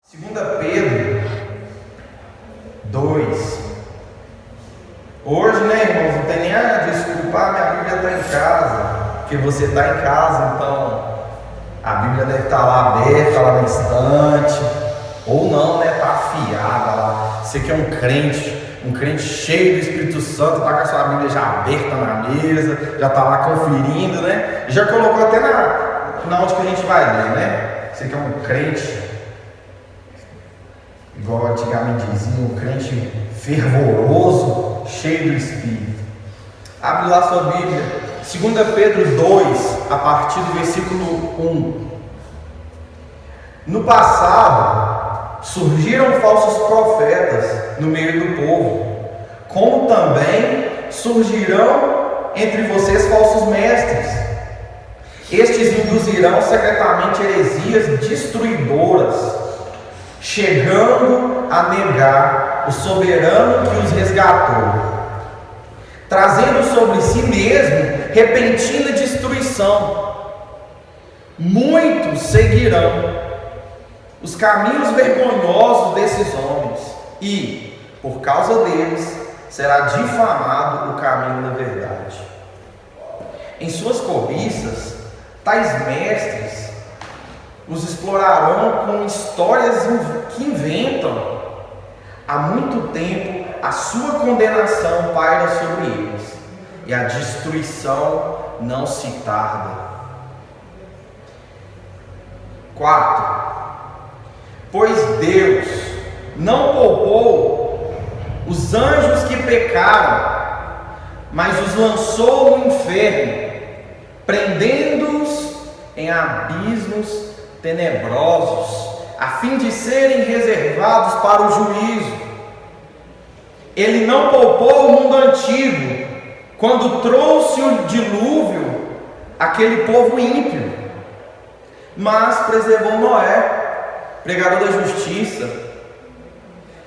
Segunda Pedro 2. Hoje, né, irmãos, não tem nem a desculpa, minha Bíblia está em casa, porque você está em casa, então a Bíblia deve estar lá aberta, lá na estante, ou não, né, está afiada lá. Você que é um crente cheio do Espírito Santo, está com a sua Bíblia já aberta na mesa, já está lá conferindo, né, já colocou até na onde que a gente vai ler, né. Você que é um crente, igual antigamente diziam, um crente fervoroso, cheio do Espírito. Abre lá sua Bíblia, 2 Pedro 2, a partir do versículo 1. No passado, surgiram falsos profetas no meio do povo, como também surgirão entre vocês falsos mestres. Estes induzirão secretamente heresias destruidoras, chegando a negar o soberano que os resgatou, trazendo sobre si mesmo repentina destruição. Muitos seguirão os caminhos vergonhosos desses homens, e, por causa deles, será difamado o caminho da verdade. Em suas cobiças, tais mestres os explorarão com histórias que inventam. Há muito tempo a sua condenação paira sobre eles, e a destruição não se tarda. 4. Pois Deus não poupou os anjos que pecaram, mas os lançou no inferno, prendendo-os em abismos tenebrosos, a fim de serem reservados para o juízo. Ele não poupou o mundo antigo, quando trouxe o dilúvio, aquele povo ímpio, mas preservou Noé, pregador da justiça,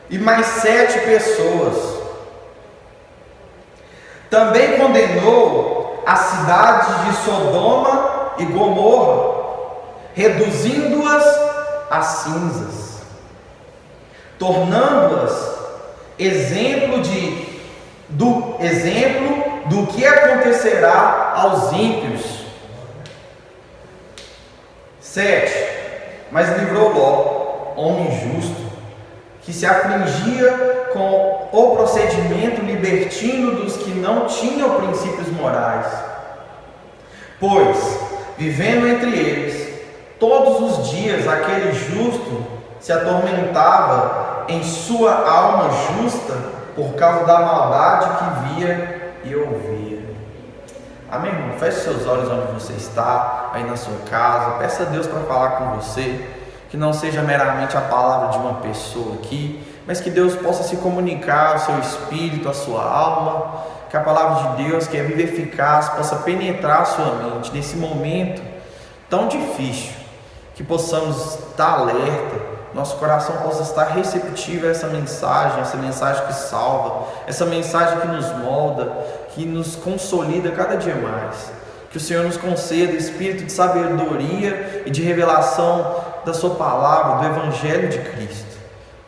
e mais 7 pessoas. Também condenou as cidades de Sodoma e Gomorra, reduzindo-as a cinzas, tornando-as exemplo do que acontecerá aos ímpios. 7. Mas livrou Ló, homem justo, que se afligia com o procedimento libertino dos que não tinham princípios morais, pois, vivendo entre eles, todos os dias aquele justo se atormentava em sua alma justa por causa da maldade que via e ouvia. Amém, irmão? Feche seus olhos onde você está, aí na sua casa. Peça a Deus para falar com você, que não seja meramente a palavra de uma pessoa aqui, mas que Deus possa se comunicar ao seu espírito, à sua alma, que a palavra de Deus, que é viva e eficaz, possa penetrar a sua mente nesse momento tão difícil, que possamos estar alerta, nosso coração possa estar receptivo a essa mensagem que salva, essa mensagem que nos molda, que nos consolida cada dia mais. Que o Senhor nos conceda espírito de sabedoria e de revelação da sua palavra, do Evangelho de Cristo.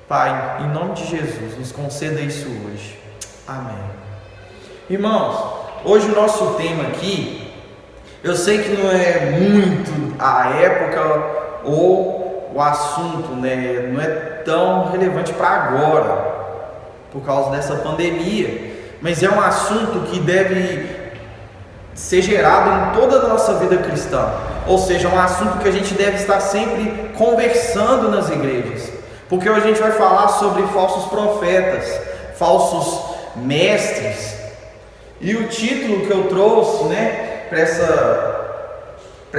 Pai, em nome de Jesus, nos conceda isso hoje. Amém. Irmãos, hoje o nosso tema aqui, eu sei que não é muito a época ou o assunto, né? Não é tão relevante para agora, por causa dessa pandemia, mas é um assunto que deve ser gerado em toda a nossa vida cristã, ou seja, um assunto que a gente deve estar sempre conversando nas igrejas, porque hoje a gente vai falar sobre falsos profetas, falsos mestres, e o título que eu trouxe, né, para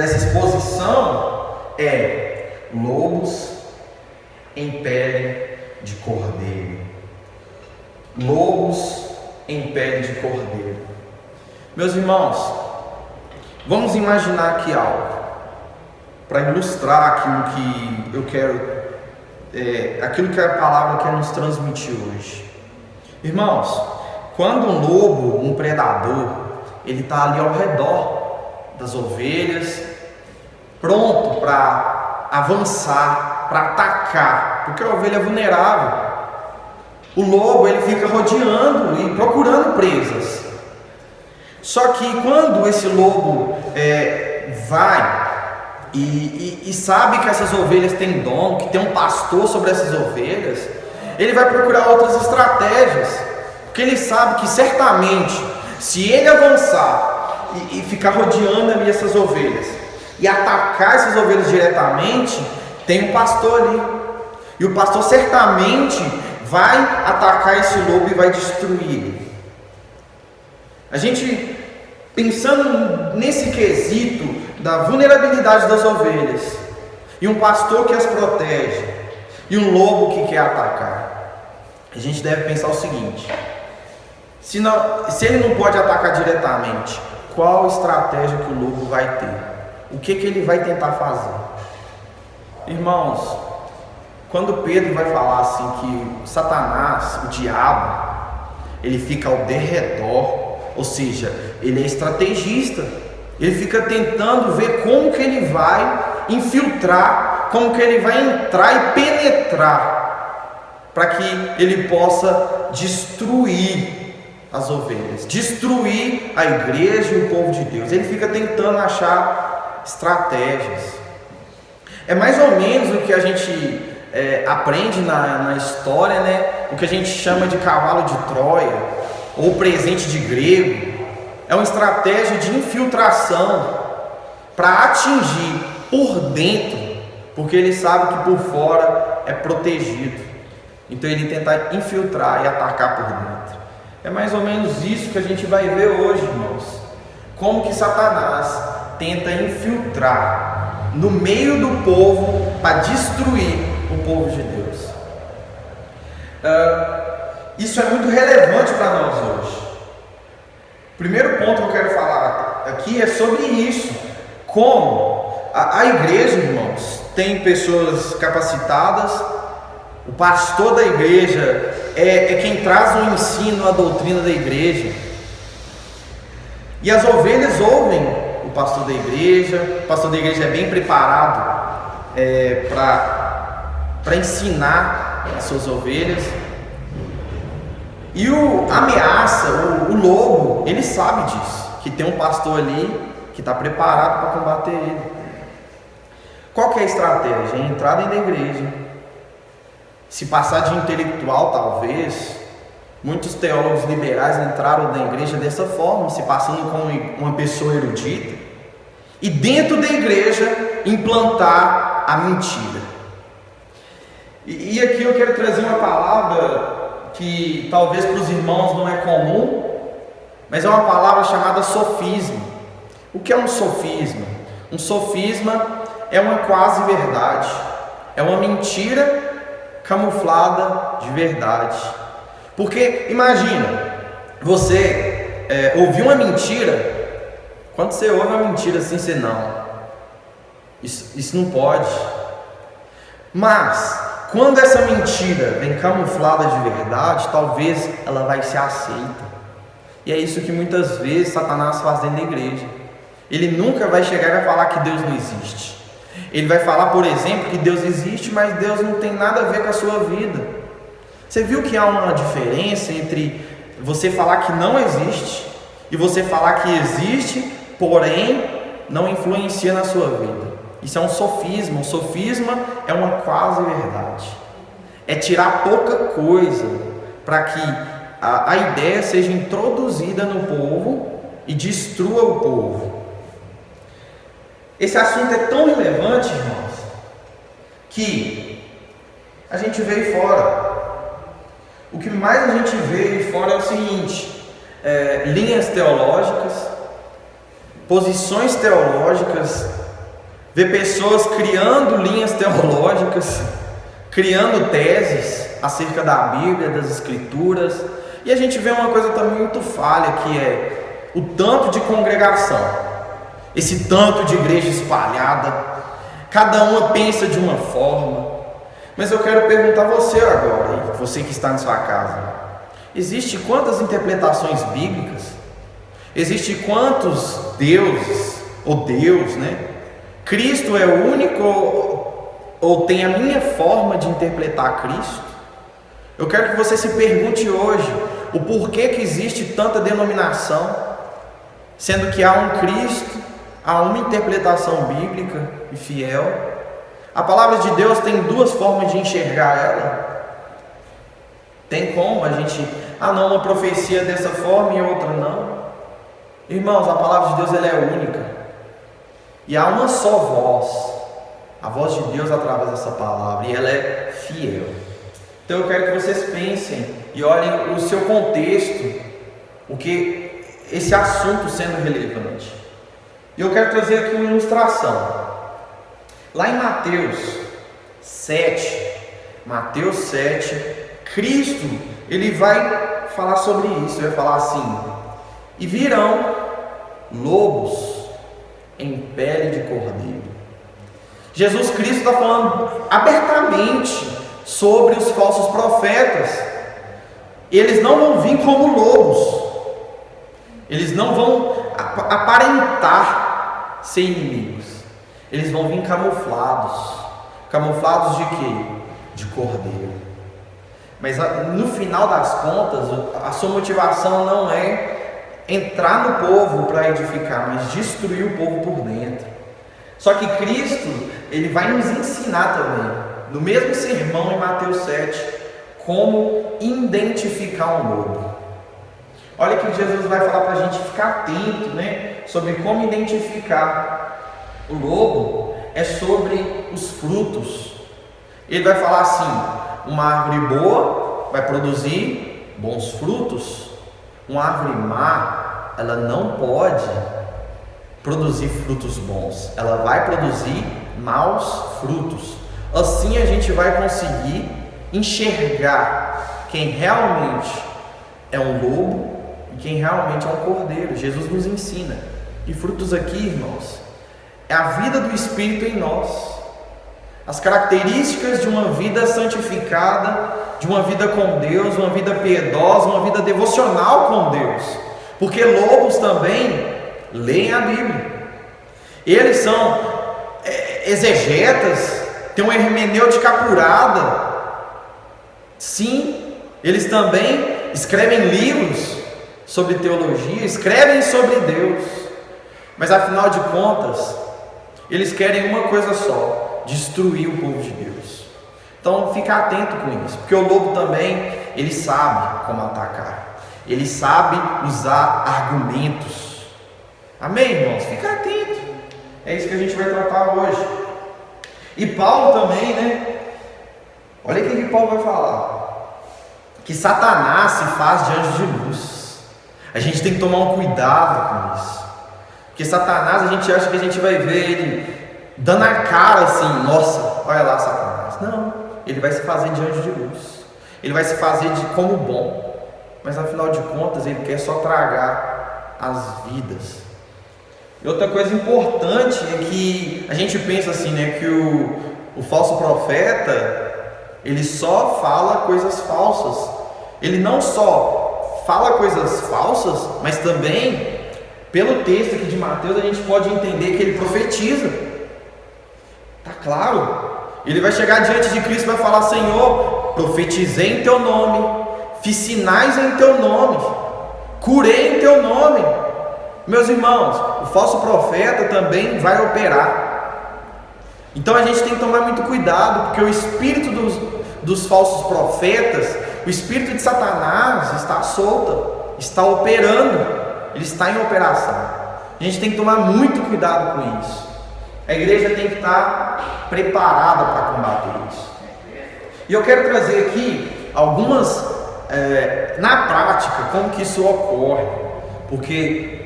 essa exposição é Lobos em pele de cordeiro. Lobos em pele de cordeiro. Meus irmãos, vamos imaginar aqui algo para ilustrar aquilo que eu quero, aquilo que a palavra quer nos transmitir hoje. Irmãos, quando um lobo, um predador, ele está ali ao redor das ovelhas, pronto para avançar, para atacar, porque a ovelha é vulnerável. O lobo, ele fica rodeando e procurando presas. Só que quando esse lobo vai e sabe que essas ovelhas têm dono, que tem um pastor sobre essas ovelhas, ele vai procurar outras estratégias, porque ele sabe que certamente, se ele avançar e ficar rodeando ali essas ovelhas e atacar essas ovelhas diretamente, tem um pastor ali, e o pastor certamente vai atacar esse lobo e vai destruir. A gente, pensando nesse quesito da vulnerabilidade das ovelhas, e um pastor que as protege, e um lobo que quer atacar, a gente deve pensar o seguinte: se ele não pode atacar diretamente, qual estratégia que o lobo vai ter? O que ele vai tentar fazer? Irmãos, quando Pedro vai falar assim que Satanás, o diabo, ele fica ao derredor, ou seja, ele é estrategista, ele fica tentando ver como que ele vai infiltrar, como que ele vai entrar e penetrar, para que ele possa destruir as ovelhas, destruir a igreja e o povo de Deus. Ele fica tentando achar estratégias. É mais ou menos o que a gente aprende na história, né? O que a gente chama de cavalo de Troia, ou presente de grego. É uma estratégia de infiltração para atingir por dentro, porque ele sabe que por fora é protegido. Então ele tenta infiltrar e atacar por dentro. É mais ou menos isso que a gente vai ver hoje, irmãos. Como que Satanás tenta infiltrar no meio do povo para destruir o povo de Deus. Isso é muito relevante para nós hoje. O primeiro ponto que eu quero falar aqui é sobre isso. Como a igreja, irmãos, tem pessoas capacitadas. O pastor da igreja é quem traz o ensino, a doutrina da igreja. E as ovelhas ouvem o pastor da igreja. O pastor da igreja é bem preparado para ensinar as suas ovelhas. E a ameaça, o lobo, ele sabe disso, que tem um pastor ali que está preparado para combater ele. Qual que é a estratégia? É entrar dentro da igreja, se passar de intelectual talvez. Muitos teólogos liberais entraram na igreja dessa forma, se passando como uma pessoa erudita, e dentro da igreja implantar a mentira. E aqui eu quero trazer uma palavra que talvez para os irmãos não é comum, mas é uma palavra chamada sofisma. O que é um sofisma? Um sofisma é uma quase verdade, é uma mentira camuflada de verdade. Porque imagina, você ouvir uma mentira. Quando você ouve uma mentira assim, você não, isso não pode. Mas quando essa mentira vem camuflada de verdade, talvez ela vai ser aceita. E é isso que muitas vezes Satanás faz dentro da igreja. Ele nunca vai chegar e vai falar que Deus não existe. Ele vai falar, por exemplo, que Deus existe, mas Deus não tem nada a ver com a sua vida. Você viu que há uma diferença entre você falar que não existe e você falar que existe, porém não influencia na sua vida? Isso é um sofisma. Um sofisma é uma quase verdade. É tirar pouca coisa para que a ideia seja introduzida no povo e destrua o povo. Esse assunto é tão relevante, irmãos, que a gente veio fora. O que mais a gente vê fora é o seguinte: linhas teológicas, posições teológicas, ver pessoas criando linhas teológicas, criando teses acerca da Bíblia, das Escrituras, e a gente vê uma coisa também muito falha, que é o tanto de congregação, esse tanto de igreja espalhada, cada uma pensa de uma forma. Mas eu quero perguntar a você agora, você que está na sua casa: existe quantas interpretações bíblicas? Existe quantos deuses, ou Deus, né? Cristo é o único, ou tem a minha forma de interpretar Cristo? Eu quero que você se pergunte hoje o porquê que existe tanta denominação, sendo que há um Cristo, há uma interpretação bíblica e fiel. A palavra de Deus tem duas formas de enxergar ela. Tem como a gente, não, uma profecia dessa forma e outra não. Irmãos, a palavra de Deus ela é única. E há uma só voz, a voz de Deus através dessa palavra, e ela é fiel. Então eu quero que vocês pensem e olhem o seu contexto, o que esse assunto sendo relevante. E eu quero trazer aqui uma ilustração. Lá em Mateus 7, Cristo, ele vai falar sobre isso, ele vai falar assim: e virão lobos em pele de cordeiro. Jesus Cristo está falando abertamente sobre os falsos profetas. Eles não vão vir como lobos, eles não vão aparentar ser inimigos, eles vão vir camuflados de quê? De cordeiro. Mas no final das contas, a sua motivação não é entrar no povo para edificar, mas destruir o povo por dentro. Só que Cristo, ele vai nos ensinar também, no mesmo sermão em Mateus 7, como identificar um lobo. Olha que Jesus vai falar para a gente ficar atento, sobre como identificar. O lobo é sobre os frutos. Ele vai falar assim: uma árvore boa vai produzir bons frutos. Uma árvore má, ela não pode produzir frutos bons, ela vai produzir maus frutos. Assim a gente vai conseguir enxergar quem realmente é um lobo e quem realmente é um cordeiro. Jesus nos ensina. E frutos aqui, irmãos, é a vida do Espírito em nós, as características de uma vida santificada, de uma vida com Deus, uma vida piedosa, uma vida devocional com Deus. Porque lobos também leem a Bíblia, eles são exegetas, têm uma hermenêutica apurada. Sim, eles também escrevem livros sobre teologia, escrevem sobre Deus, mas afinal de contas, eles querem uma coisa só: destruir o povo de Deus. Então fica atento com isso, porque o lobo também, ele sabe como atacar, ele sabe usar argumentos. Amém, irmãos? Fica atento, é isso que a gente vai tratar hoje. E Paulo também, olha o que Paulo vai falar: que Satanás se faz de anjo de luz. A gente tem que tomar um cuidado com isso, porque Satanás, a gente acha que a gente vai ver ele dando a cara assim: nossa, olha lá Satanás. Não, ele vai se fazer de anjo de luz, ele vai se fazer de como bom, mas afinal de contas ele quer só tragar as vidas. E outra coisa importante é que a gente pensa assim, que o falso profeta, ele só fala coisas falsas. Ele não só fala coisas falsas, mas também, pelo texto aqui de Mateus, a gente pode entender que ele profetiza. Tá claro? Ele vai chegar diante de Cristo e vai falar: Senhor, profetizei em teu nome, fiz sinais em teu nome, curei em teu nome. Meus irmãos, o falso profeta também vai operar. Então a gente tem que tomar muito cuidado, porque o espírito dos falsos profetas, o espírito de Satanás está solto, está operando, ele está em operação. A gente tem que tomar muito cuidado com isso. A igreja tem que estar preparada para combater isso. E eu quero trazer aqui algumas, na prática, como que isso ocorre, porque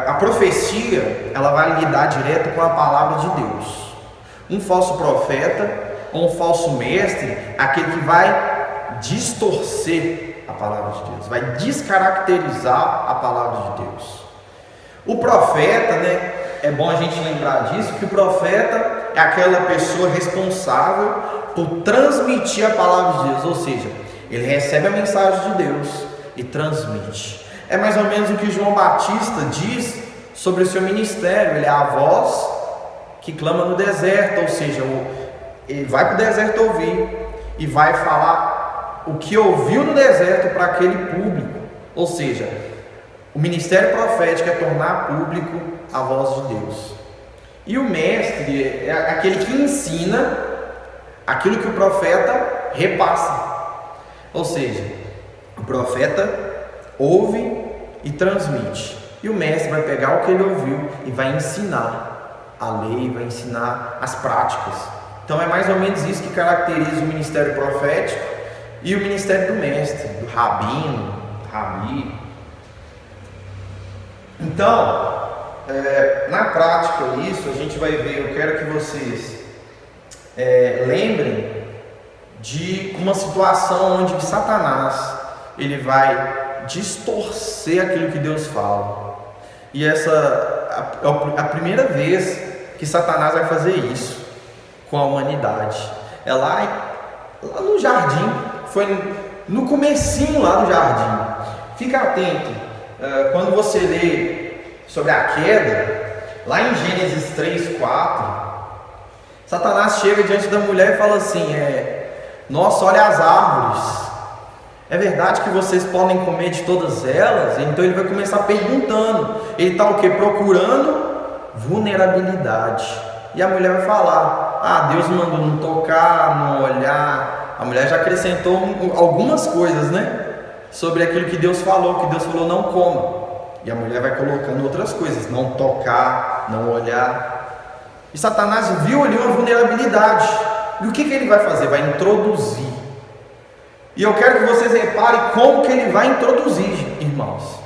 a profecia, ela vai lidar direto com a palavra de Deus. Um falso profeta ou um falso mestre é aquele que vai distorcer a palavra de Deus, vai descaracterizar a palavra de Deus. O profeta, é bom a gente lembrar disso, que o profeta é aquela pessoa responsável por transmitir a palavra de Deus, ou seja, ele recebe a mensagem de Deus e transmite. É mais ou menos o que João Batista diz sobre o seu ministério: ele é a voz que clama no deserto, ou seja, ele vai para o deserto ouvir e vai falar o que ouviu no deserto para aquele público. Ou seja, o ministério profético é tornar público a voz de Deus. E o mestre é aquele que ensina aquilo que o profeta repassa. Ou seja, o profeta ouve e transmite. E o mestre vai pegar o que ele ouviu e vai ensinar a lei, vai ensinar as práticas. Então é mais ou menos isso que caracteriza o ministério profético e o ministério do mestre, do rabino, rabi. Então, na prática isso, a gente vai ver, eu quero que vocês lembrem de uma situação onde Satanás ele vai distorcer aquilo que Deus fala. E essa é a primeira vez que Satanás vai fazer isso com a humanidade. É lá no jardim, foi no comecinho lá do jardim. Fica atento, quando você lê sobre a queda, lá em Gênesis 3, 4, Satanás chega diante da mulher e fala assim, nossa, olha as árvores, é verdade que vocês podem comer de todas elas? Então ele vai começar perguntando, ele está o quê? Procurando vulnerabilidade. E a mulher vai falar, Deus mandou não tocar, não olhar. A mulher já acrescentou algumas coisas, né? Sobre aquilo que Deus falou não coma. E a mulher vai colocando outras coisas, não tocar, não olhar. E Satanás viu ali uma vulnerabilidade. E o que ele vai fazer? Vai introduzir. E eu quero que vocês reparem como que ele vai introduzir, irmãos.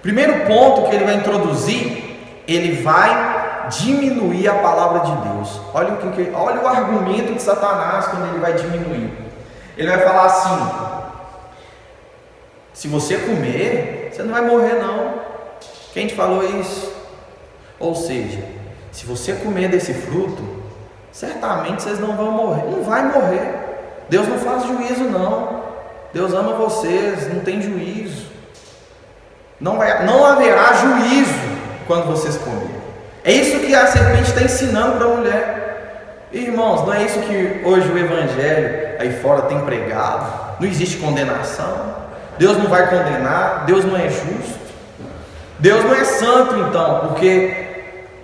Primeiro ponto que ele vai introduzir, ele vai diminuir a palavra de Deus. Olha o argumento de Satanás quando ele vai diminuir. Ele vai falar assim, se você comer, você não vai morrer não. Quem te falou isso? Ou seja, se você comer desse fruto, certamente vocês não vão morrer. Não vai morrer. Deus não faz juízo não. Deus ama vocês, não tem juízo. Não haverá juízo quando vocês comerem. É isso que a serpente está ensinando para a mulher. Irmãos, não é isso que hoje o evangelho aí fora tem pregado? Não existe condenação. Deus não vai condenar. Deus não é justo. Deus não é santo então, porque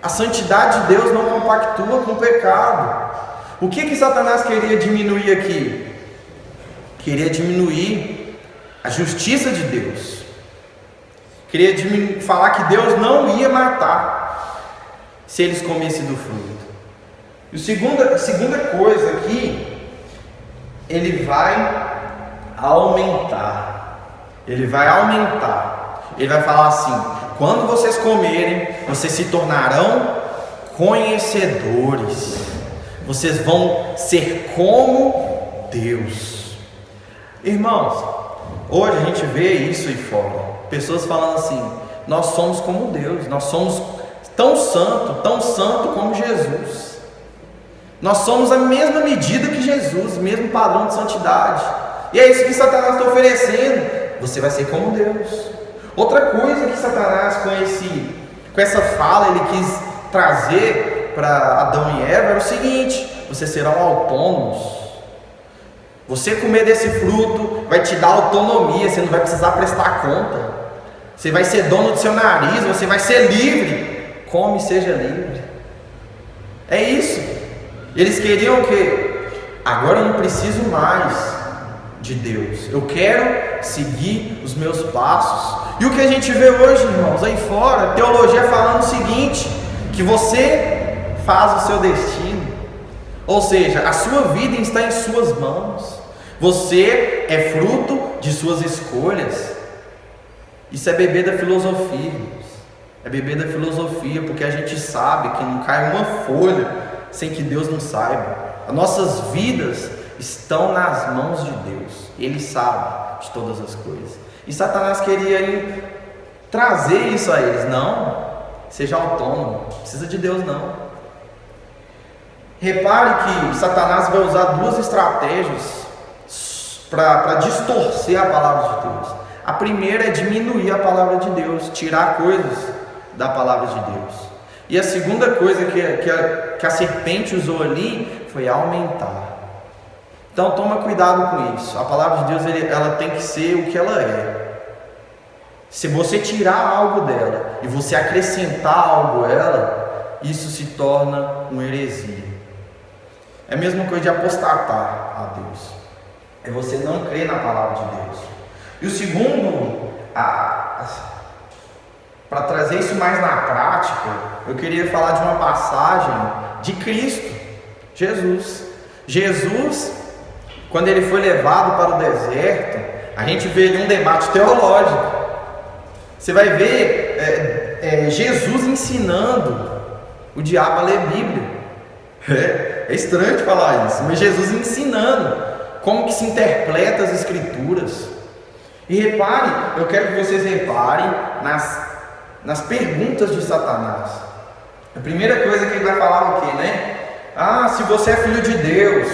a santidade de Deus não compactua com o pecado. O que Satanás queria diminuir aqui? Queria diminuir a justiça de Deus. Queria falar que Deus não ia matar se eles comessem do fruto. E a segunda coisa aqui, ele vai aumentar. Ele vai aumentar. Ele vai falar assim, quando vocês comerem, vocês se tornarão conhecedores. Vocês vão ser como Deus. Irmãos, hoje a gente vê isso aí fora. Pessoas falando assim, nós somos como Deus. Nós somos tão santo como Jesus. Nós somos a mesma medida que Jesus, mesmo padrão de santidade. E é isso que Satanás está oferecendo. Você vai ser como Deus. Outra coisa que Satanás com essa fala ele quis trazer para Adão e Eva era o seguinte: vocês serão autônomos. Você comer desse fruto vai te dar autonomia, você não vai precisar prestar conta. Você vai ser dono do seu nariz, você vai ser livre. Come e seja livre. É isso. Eles queriam o quê? Agora eu não preciso mais de Deus. Eu quero seguir os meus passos. E o que a gente vê hoje, irmãos, aí fora, teologia falando o seguinte: que você faz o seu destino, ou seja, a sua vida está em suas mãos, você é fruto de suas escolhas. Isso é beber da filosofia, é beber da filosofia, porque a gente sabe que não cai uma folha sem que Deus não saiba. As nossas vidas estão nas mãos de Deus, Ele sabe de todas as coisas. E Satanás queria trazer isso a eles: não, seja autônomo, não precisa de Deus não. Repare que Satanás vai usar duas estratégias para distorcer a palavra de Deus. A primeira é diminuir a palavra de Deus, tirar coisas da palavra de Deus. E a segunda coisa que a serpente usou ali foi aumentar. Então toma cuidado com isso. A palavra de Deus ela tem que ser o que ela é. Se você tirar algo dela e você acrescentar algo a ela, isso se torna uma heresia. É a mesma coisa de apostatar a Deus. É você não crer na palavra de Deus. E o segundo, para trazer isso mais na prática, eu queria falar de uma passagem de Cristo, Jesus. Jesus, quando ele foi levado para o deserto, a gente vê ali um debate teológico. Você vai ver Jesus ensinando o diabo a ler Bíblia. É estranho de falar isso, mas Jesus ensinando como que se interpreta as Escrituras. E repare, eu quero que vocês reparem nas perguntas de Satanás. A primeira coisa que ele vai falar é o quê, né? Se você é filho de Deus,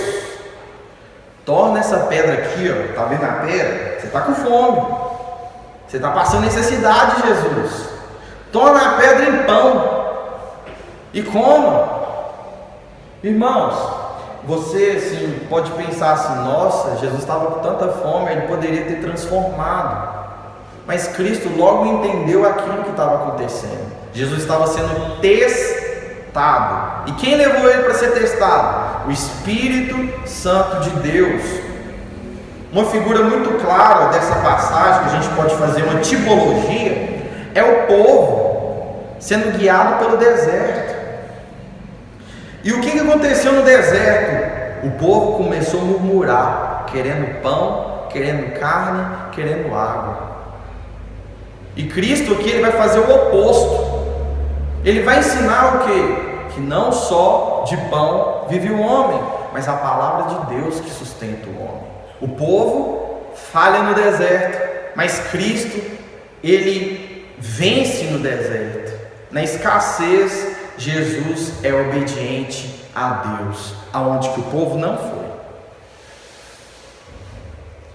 torna essa pedra aqui, ó, tá vendo a pedra? Você está com fome, você está passando necessidade, Jesus. Torna a pedra em pão e coma. Irmãos, você assim, pode pensar assim: nossa, Jesus estava com tanta fome, ele poderia ter transformado. Mas Cristo logo entendeu aquilo que estava acontecendo. Jesus estava sendo testado. E quem levou ele para ser testado? O Espírito Santo de Deus. Uma figura muito clara dessa passagem, que a gente pode fazer uma tipologia, é o povo sendo guiado pelo deserto. E o que aconteceu no deserto? O povo começou a murmurar, querendo pão, querendo carne, querendo água. E Cristo aqui ele vai fazer o oposto. Ele vai ensinar o quê? Que não só de pão vive o homem, mas a palavra de Deus que sustenta o homem. O povo falha no deserto, mas Cristo ele vence no deserto. Na escassez, Jesus é obediente a Deus, aonde que o povo não foi.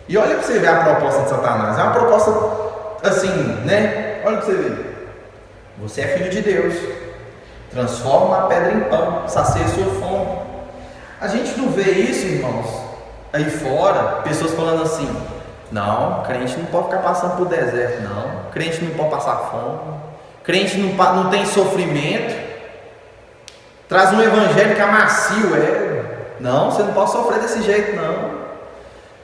E olha para você ver a proposta de Satanás. É uma proposta assim, né? Olha para você ver. Você é filho de Deus, transforma a pedra em pão, sacia sua fome. A gente não vê isso, irmãos, aí fora, pessoas falando assim: não, crente não pode ficar passando por deserto, não. Crente não pode passar fome. Crente não tem sofrimento. Traz um evangelho que é macio, não, você não pode sofrer desse jeito, não.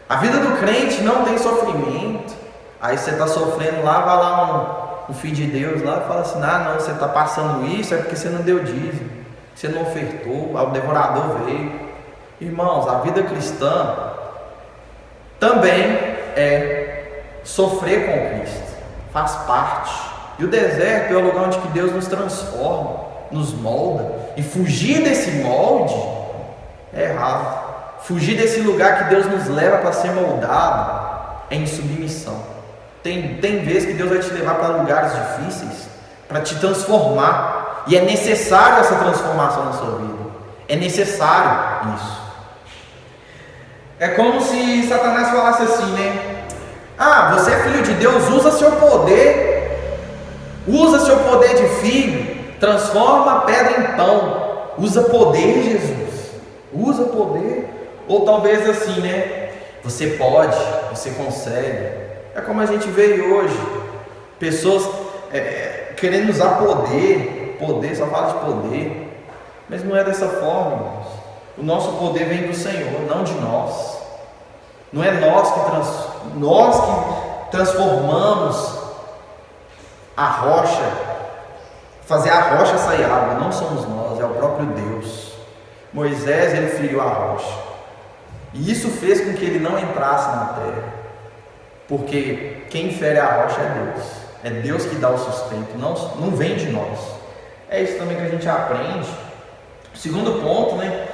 A vida do crente não tem sofrimento. Aí você está sofrendo lá, vai lá um filho de Deus lá e fala assim: não, você está passando isso é porque você não deu dízimo, você não ofertou, o devorador veio. Irmãos, a vida cristã também é sofrer com Cristo, faz parte. E o deserto é o lugar onde que Deus nos transforma, nos molda. E fugir desse molde é errado. Fugir desse lugar que Deus nos leva para ser moldado é insubmissão. Tem vezes que Deus vai te levar para lugares difíceis para te transformar. E é necessário essa transformação na sua vida. É necessário isso. É como se Satanás falasse assim, né? Você é filho de Deus, usa seu poder. Usa seu poder de filho. Transforma a pedra em pão. Usa poder, Jesus. Usa poder. Ou talvez assim, né? Você pode, você consegue. É como a gente vê hoje. Pessoas querendo usar poder. Poder, só fala de poder. Mas não é dessa forma, irmãos. O nosso poder vem do Senhor, não de nós. Não é nós que transformamos a rocha, fazer a rocha sair água. Não somos nós, é o próprio Deus. Moisés, ele feriu a rocha, e isso fez com que ele não entrasse na terra, porque quem fere a rocha é Deus. É Deus que dá o sustento, não vem de nós. É isso também que a gente aprende. O segundo ponto, né?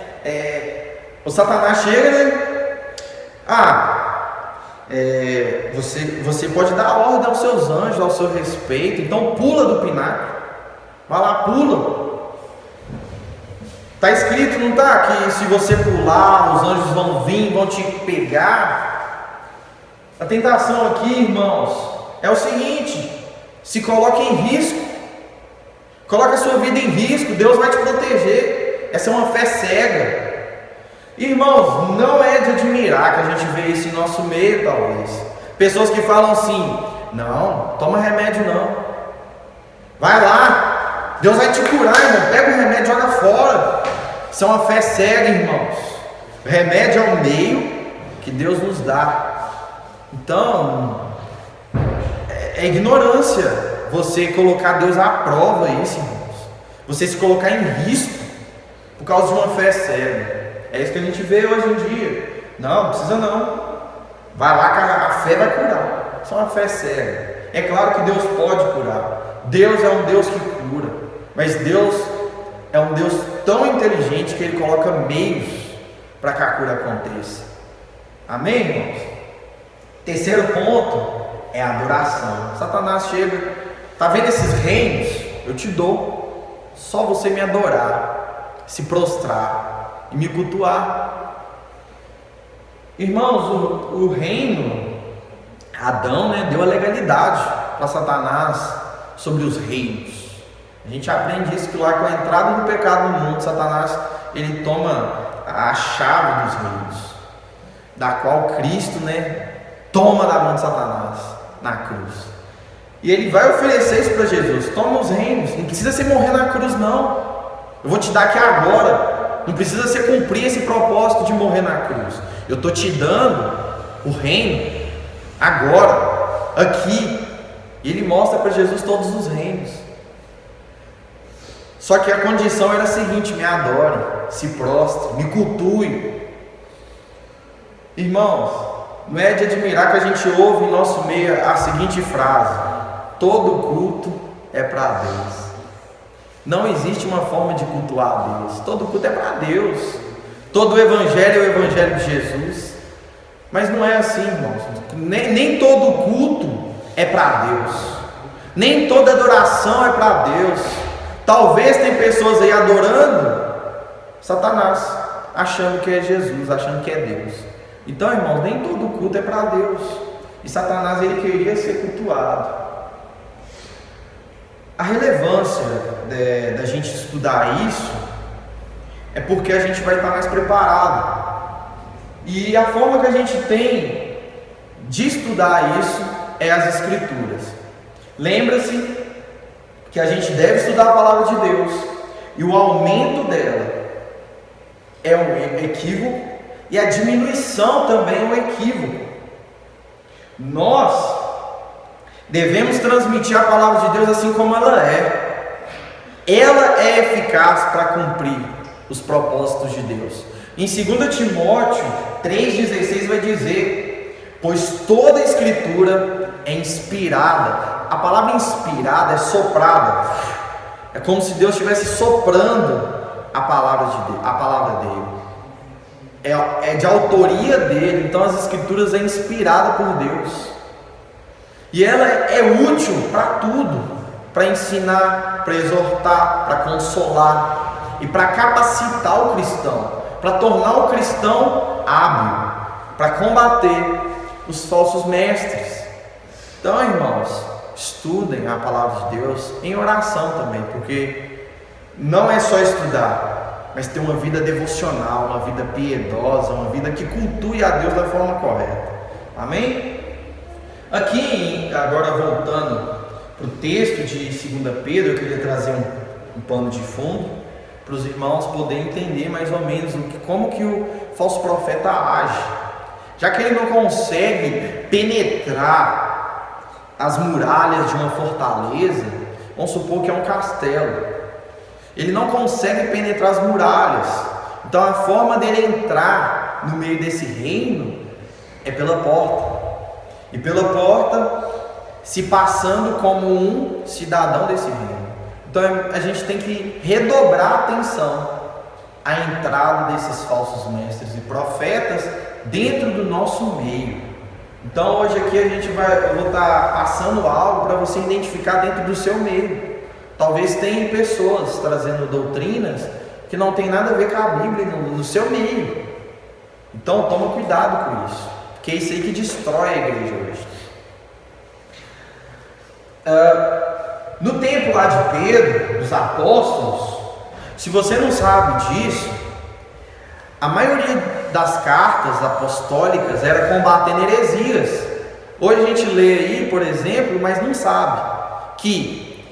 O Satanás chega, né? Você pode dar ordem aos seus anjos ao seu respeito, então pula do pináculo, vai lá, pula. Está escrito, não está? Que se você pular, os anjos vão vir, vão te pegar. A tentação aqui, irmãos, é o seguinte: se coloque em risco, coloque a sua vida em risco, Deus vai te proteger. Essa é uma fé cega. Irmãos, não é de admirar que a gente vê isso em nosso meio, talvez. Pessoas que falam assim: não, toma remédio não. Vai lá, Deus vai te curar, irmão. Pega o remédio e joga fora. Isso é uma fé cega, irmãos. O remédio é o meio que Deus nos dá. Então, é ignorância você colocar Deus à prova isso, irmãos. Você se colocar em risco por causa de uma fé cega. É isso que a gente vê hoje em dia. Não precisa não. Vai lá que a fé vai curar. Isso é uma fé cega. É claro que Deus pode curar. Deus é um Deus que cura. Mas Deus é um Deus tão inteligente que Ele coloca meios para que a cura aconteça. Amém, irmãos? Terceiro ponto é a adoração. Satanás chega, tá vendo esses reinos? Eu te dou, só você me adorar, se prostrar e me cultuar. Irmãos, o reino, Adão, deu a legalidade para Satanás sobre os reinos. A gente aprende isso que lá com a entrada do pecado no mundo, Satanás ele toma a chave dos reinos, da qual Cristo toma da mão de Satanás na cruz. E ele vai oferecer isso para Jesus: toma os reinos, não precisa você morrer na cruz não, eu vou te dar aqui agora, não precisa você cumprir esse propósito de morrer na cruz, eu estou te dando o reino agora, aqui. E ele mostra para Jesus todos os reinos. Só que a condição era a seguinte: me adore, se prostre, me cultue. Irmãos, não é de admirar que a gente ouve em nosso meio a seguinte frase: todo culto é para Deus. Não existe uma forma de cultuar a Deus. Todo culto é para Deus. Todo o evangelho é o evangelho de Jesus. Mas não é assim, irmãos. Nem todo culto é para Deus. Nem toda adoração é para Deus. Talvez tem pessoas aí adorando Satanás, achando que é Jesus, achando que é Deus. Então, irmãos, nem todo culto é para Deus. E Satanás ele queria ser cultuado. A relevância da gente estudar isso é porque a gente vai estar mais preparado. E a forma que a gente tem de estudar isso é as Escrituras. Lembra-se que a gente deve estudar a palavra de Deus, e o aumento dela é um equívoco, e a diminuição também é um equívoco. Nós devemos transmitir a palavra de Deus assim como ela é. Ela é eficaz para cumprir os propósitos de Deus. Em 2 Timóteo 3,16 vai dizer: pois toda a Escritura é inspirada. A palavra inspirada é soprada. É como se Deus estivesse soprando a palavra dele. É de autoria dele. Então as Escrituras é inspirada por Deus. E ela é útil para tudo, para ensinar, para exortar, para consolar e para capacitar o cristão, para tornar o cristão hábil, para combater os falsos mestres. Então, irmãos, estudem a palavra de Deus em oração também, porque não é só estudar, mas ter uma vida devocional, uma vida piedosa, uma vida que cultue a Deus da forma correta. Amém? Aqui, agora voltando para o texto de 2 Pedro, eu queria trazer um pano de fundo para os irmãos poderem entender mais ou menos como que o falso profeta age. Já que ele não consegue penetrar as muralhas de uma fortaleza, vamos supor que é um castelo, ele não consegue penetrar as muralhas. Então a forma dele entrar no meio desse reino é pela porta, e pela porta se passando como um cidadão desse reino. Então a gente tem que redobrar a atenção à entrada desses falsos mestres e profetas dentro do nosso meio. Então hoje aqui eu vou estar passando algo para você identificar dentro do seu meio. Talvez tenha pessoas trazendo doutrinas que não tem nada a ver com a Bíblia no seu meio. Então toma cuidado com isso, porque é isso aí que destrói a igreja hoje. No tempo lá de Pedro, dos apóstolos, se você não sabe disso, a maioria das cartas apostólicas era combatendo heresias. Hoje a gente lê aí, por exemplo, mas não sabe que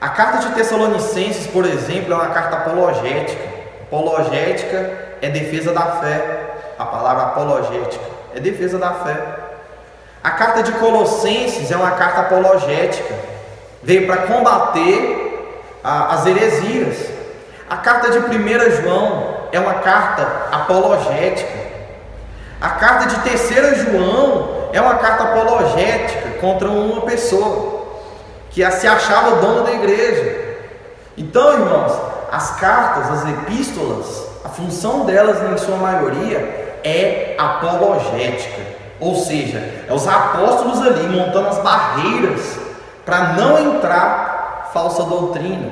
a carta de Tessalonicenses, por exemplo, é uma carta apologética. Apologética é defesa da fé. A palavra apologética é defesa da fé. A carta de Colossenses é uma carta apologética. Veio para combater as heresias. A carta de 1 João é uma carta apologética. A carta de 3 João é uma carta apologética contra uma pessoa que se achava dono da igreja. Então, irmãos, as cartas, as epístolas, a função delas, em sua maioria, é apologética. Ou seja, é os apóstolos ali montando as barreiras para não entrar falsa doutrina.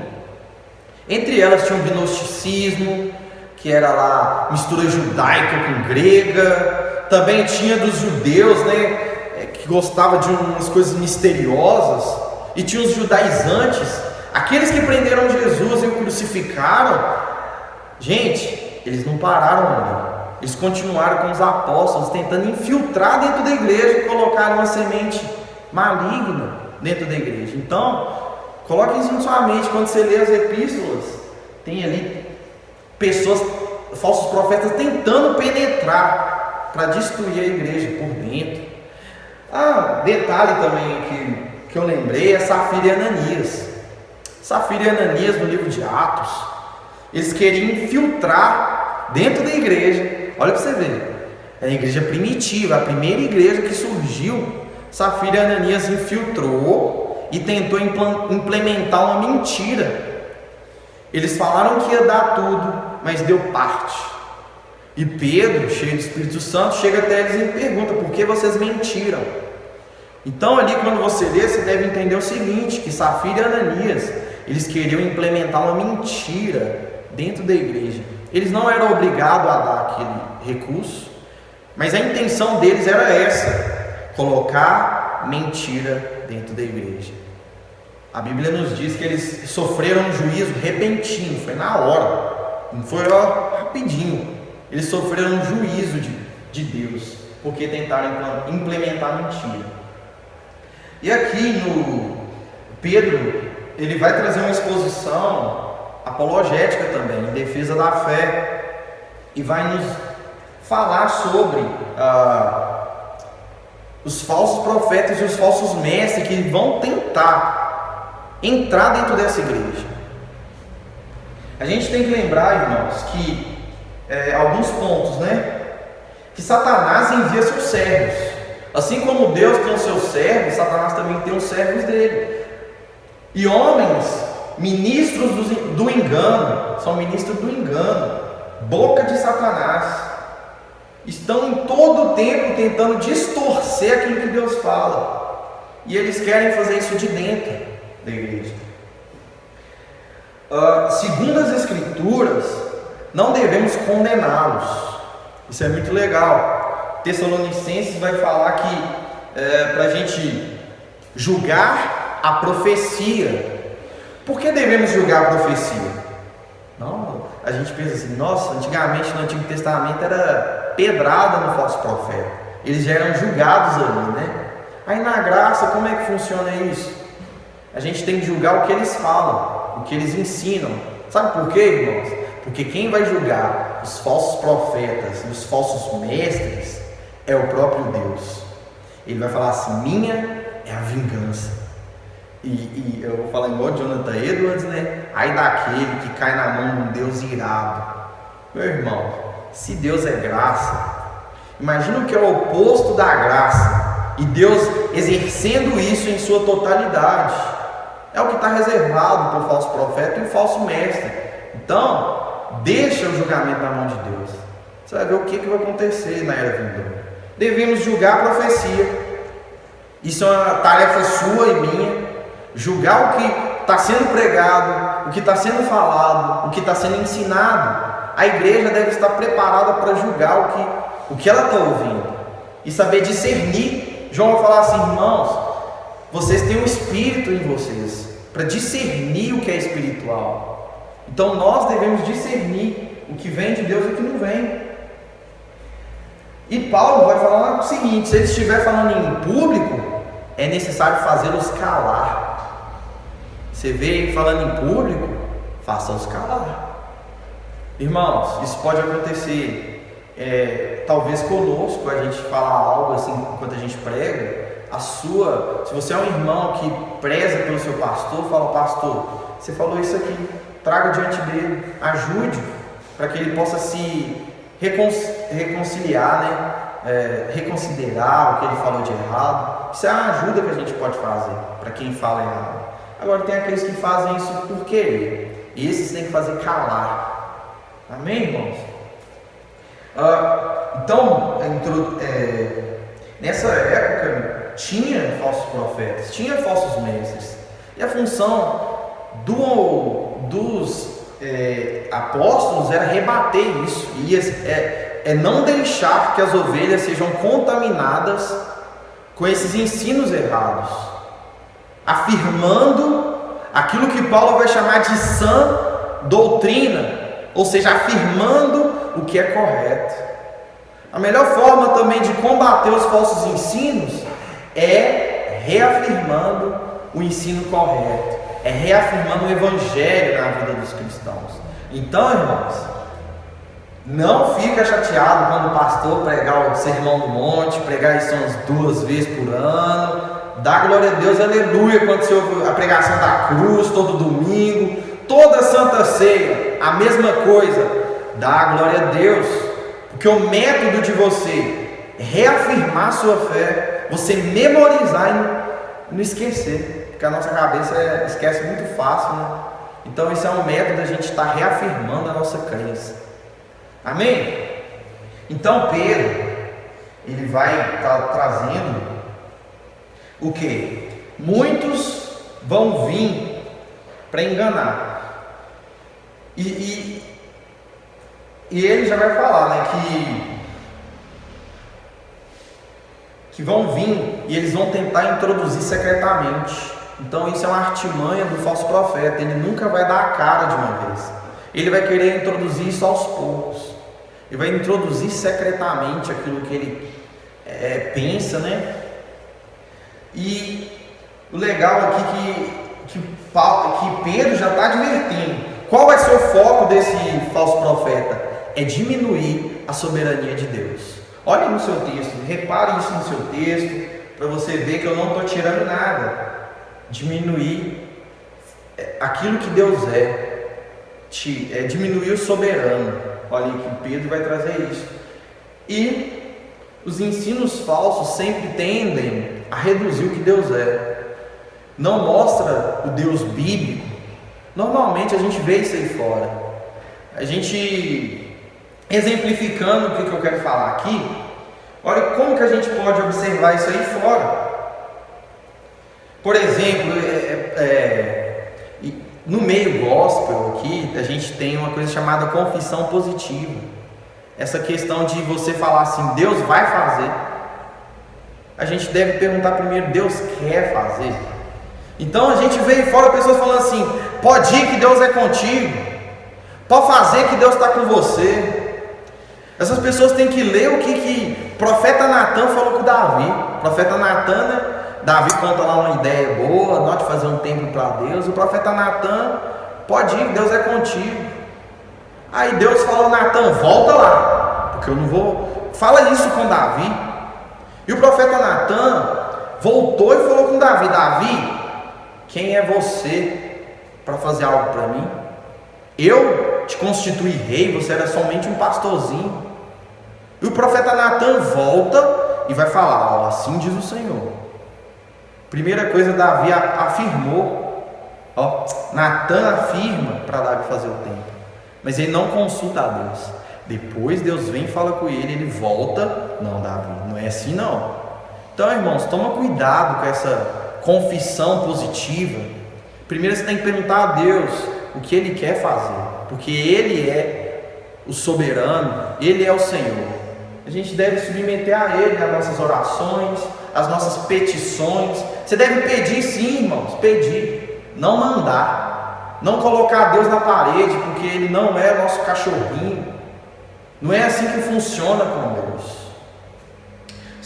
Entre elas tinha o gnosticismo, que era lá mistura judaica com grega. Também tinha dos judeus, né, que gostava de umas coisas misteriosas. E tinha os judaizantes, aqueles que prenderam Jesus e o crucificaram. Gente, eles não pararam ali. Eles continuaram com os apóstolos, tentando infiltrar dentro da igreja e colocar uma semente maligna dentro da igreja. Então, coloque isso em sua mente. Quando você lê as epístolas, tem ali pessoas, falsos profetas, tentando penetrar para destruir a igreja por dentro. Detalhe também que eu lembrei é Safira e Ananias. Safira e Ananias, no livro de Atos, eles queriam infiltrar dentro da igreja. Olha para você ver, é a igreja primitiva, a primeira igreja que surgiu. Safira e Ananias infiltrou e tentou implementar uma mentira. Eles falaram que ia dar tudo, mas deu parte. E Pedro, cheio do Espírito Santo, chega até eles e pergunta: por que vocês mentiram? Então ali, quando você lê, você deve entender o seguinte, que Safira e Ananias, eles queriam implementar uma mentira dentro da igreja. Eles não eram obrigados a dar aquele recurso, mas a intenção deles era essa: colocar mentira dentro da igreja. A Bíblia nos diz que eles sofreram um juízo repentino, foi na hora, não foi rapidinho. Eles sofreram um juízo de Deus, porque tentaram implementar mentira. E aqui no Pedro, ele vai trazer uma exposição apologética também, em defesa da fé, e vai nos falar sobre os falsos profetas e os falsos mestres que vão tentar entrar dentro dessa igreja. A gente tem que lembrar, irmãos, que alguns pontos, né? Que Satanás envia seus servos. Assim como Deus tem os seus servos, Satanás também tem os servos dele. E homens, ministros do engano, são ministros do engano, boca de Satanás, estão em todo o tempo tentando distorcer aquilo que Deus fala. E eles querem fazer isso de dentro da igreja. Segundo as Escrituras, não devemos condená-los. Isso é muito legal. Tessalonicenses vai falar que para a gente julgar a profecia. Por que devemos julgar a profecia? Não, a gente pensa assim: nossa, antigamente no Antigo Testamento era pedrada no falso profeta, eles já eram julgados ali, né? Aí na graça, como é que funciona isso? A gente tem que julgar o que eles falam, o que eles ensinam. Sabe por quê, irmãos? Porque quem vai julgar os falsos profetas e os falsos mestres é o próprio Deus. Ele vai falar assim: minha é a vingança. E eu vou falar igual Jonathan Edwards, né? Ai daquele que cai na mão de um Deus irado. Meu irmão, se Deus é graça, imagina o que é o oposto da graça, e Deus exercendo isso em sua totalidade. É o que está reservado para o falso profeta e o falso mestre. Então, deixa o julgamento na mão de Deus. Você vai ver o que vai acontecer na era vindoura. Devemos julgar a profecia. Isso é uma tarefa sua e minha. Julgar o que está sendo pregado, o que está sendo falado, o que está sendo ensinado. A igreja deve estar preparada para julgar o que ela está ouvindo e saber discernir. João vai falar assim: irmãos, vocês têm um espírito em vocês para discernir o que é espiritual. Então nós devemos discernir o que vem de Deus e o que não vem. E Paulo vai falar o seguinte: se ele estiver falando em público, é necessário fazê-los calar. Você vê ele falando em público, faça-os calar. Irmãos, isso pode acontecer talvez conosco. A gente fala algo assim enquanto a gente prega. Se você é um irmão que preza pelo seu pastor, fala: pastor, você falou isso aqui, traga diante dele, ajude, para que ele possa se reconciliar, né? Reconsiderar o que ele falou de errado. Isso é uma ajuda que a gente pode fazer para quem fala errado. Agora tem aqueles que fazem isso por querer, e esses tem que fazer calar. Amém, irmãos? Então, nessa época tinha falsos profetas, tinha falsos mestres, e a função dos apóstolos era rebater isso, e não deixar que as ovelhas sejam contaminadas com esses ensinos errados, afirmando aquilo que Paulo vai chamar de sã doutrina, ou seja, afirmando o que é correto. A melhor forma também de combater os falsos ensinos é reafirmando o ensino correto, é reafirmando o evangelho na vida dos cristãos. Então, irmãos, não fica chateado quando o pastor pregar o Sermão do Monte, pregar isso umas 2 vezes por ano, dá glória a Deus, aleluia, quando você ouve a pregação da cruz todo domingo, toda Santa Ceia, a mesma coisa, dá glória a Deus, porque o método de você reafirmar sua fé, você memorizar e não esquecer, porque a nossa cabeça esquece muito fácil, né? Então esse é um método da gente estar reafirmando a nossa crença. Amém? Então Pedro, ele vai estar trazendo o que? Muitos vão vir para enganar. E ele já vai falar, né, que vão vir e eles vão tentar introduzir secretamente. Então isso é uma artimanha do falso profeta. Ele nunca vai dar a cara de uma vez. Ele vai querer introduzir isso aos poucos. Ele vai introduzir secretamente aquilo que ele pensa, né? E o legal aqui que Pedro já está advertindo. Qual vai ser o foco desse falso profeta? É diminuir a soberania de Deus. Olhe no seu texto, repare isso no seu texto, para você ver que eu não estou tirando nada. Diminuir aquilo que Deus diminuir o soberano. Olha que Pedro vai trazer isso. E os ensinos falsos sempre tendem a reduzir o que Deus é. Não mostra o Deus bíblico. Normalmente a gente vê isso aí fora. A gente, exemplificando o que eu quero falar aqui, olha como que a gente pode observar isso aí fora. Por exemplo, no meio gospel aqui, a gente tem uma coisa chamada confissão positiva. Essa questão de você falar assim, Deus vai fazer. A gente deve perguntar primeiro, Deus quer fazer? Então a gente vê fora pessoas falando assim, pode ir que Deus é contigo, pode fazer que Deus está com você. Essas pessoas têm que ler o que profeta Natan falou com Davi. Profeta Natan, né? Davi conta lá uma ideia boa, não de fazer um templo para Deus. O profeta Natan, pode ir, Deus é contigo. Aí Deus falou, Natan, volta lá, porque eu não vou. Fala isso com Davi. E o profeta Natan voltou e falou com Davi, Davi, quem é você para fazer algo para mim? Eu te constituí rei, você era somente um pastorzinho. E o profeta Natan volta e vai falar, ó, assim diz o Senhor. Primeira coisa, Davi afirmou, ó, Natan afirma para Davi fazer o templo, mas ele não consulta a Deus. Depois Deus vem e fala com ele volta, não, Davi, não é assim não. Então, irmãos, toma cuidado com essa confissão positiva. Primeiro você tem que perguntar a Deus o que Ele quer fazer, porque Ele é o soberano, Ele é o Senhor. A gente deve submeter a Ele as nossas orações, as nossas petições. Você deve pedir sim, irmãos, pedir, não mandar, não colocar Deus na parede, porque Ele não é nosso cachorrinho. Não é assim que funciona com Deus.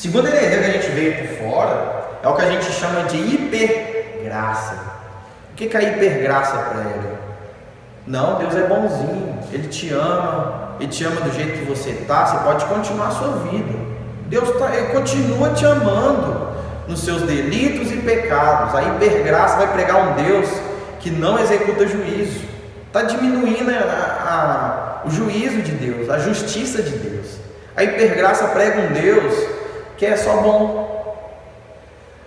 Segunda heresia que a gente vê por fora é o que a gente chama de hipergraça. O que é a hipergraça prega? Não, Deus é bonzinho, Ele te ama do jeito que você está, você pode continuar a sua vida. Ele continua te amando nos seus delitos e pecados. A hipergraça vai pregar um Deus que não executa juízo, está diminuindo o juízo de Deus, a justiça de Deus. A hipergraça prega um Deus que é só bom.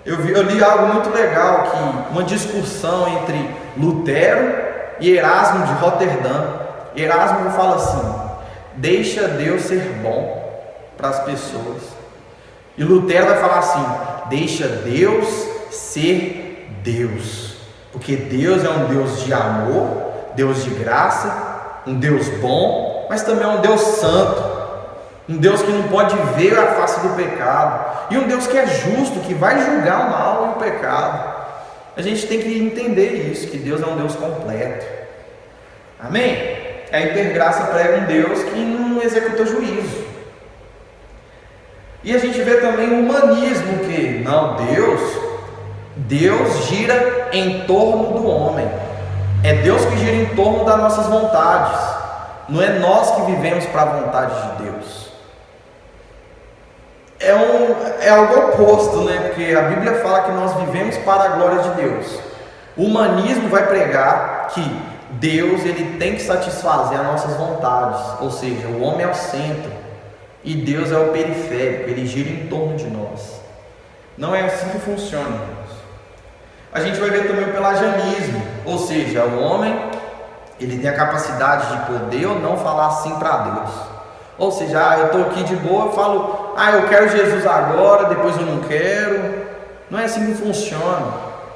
Eu li algo muito legal, que uma discussão entre Lutero e Erasmo de Roterdã. Erasmo fala assim: deixa Deus ser bom para as pessoas. E Lutero vai falar assim: deixa Deus ser Deus, porque Deus é um Deus de amor, Deus de graça, um Deus bom, mas também é um Deus santo, um Deus que não pode ver a face do pecado, e um Deus que é justo, que vai julgar o mal e o pecado. A gente tem que entender isso, que Deus é um Deus completo. Amém? A hipergraça prega um Deus que não executa juízo. E a gente vê também o humanismo, que não, Deus gira em torno do homem. É Deus que gira em torno das nossas vontades. Não é nós que vivemos para a vontade de Deus. É algo oposto, né? Porque a Bíblia fala que nós vivemos para a glória de Deus. O humanismo vai pregar que Deus, ele tem que satisfazer as nossas vontades, ou seja, o homem é o centro e Deus é o periférico, ele gira em torno de nós. Não é assim que funciona, irmãos. A gente vai ver também o pelagianismo, ou seja, o homem, ele tem a capacidade de poder ou não falar sim para Deus. Ou seja, eu estou aqui de boa, eu falo, eu quero Jesus agora, depois eu não quero. Não é assim que funciona.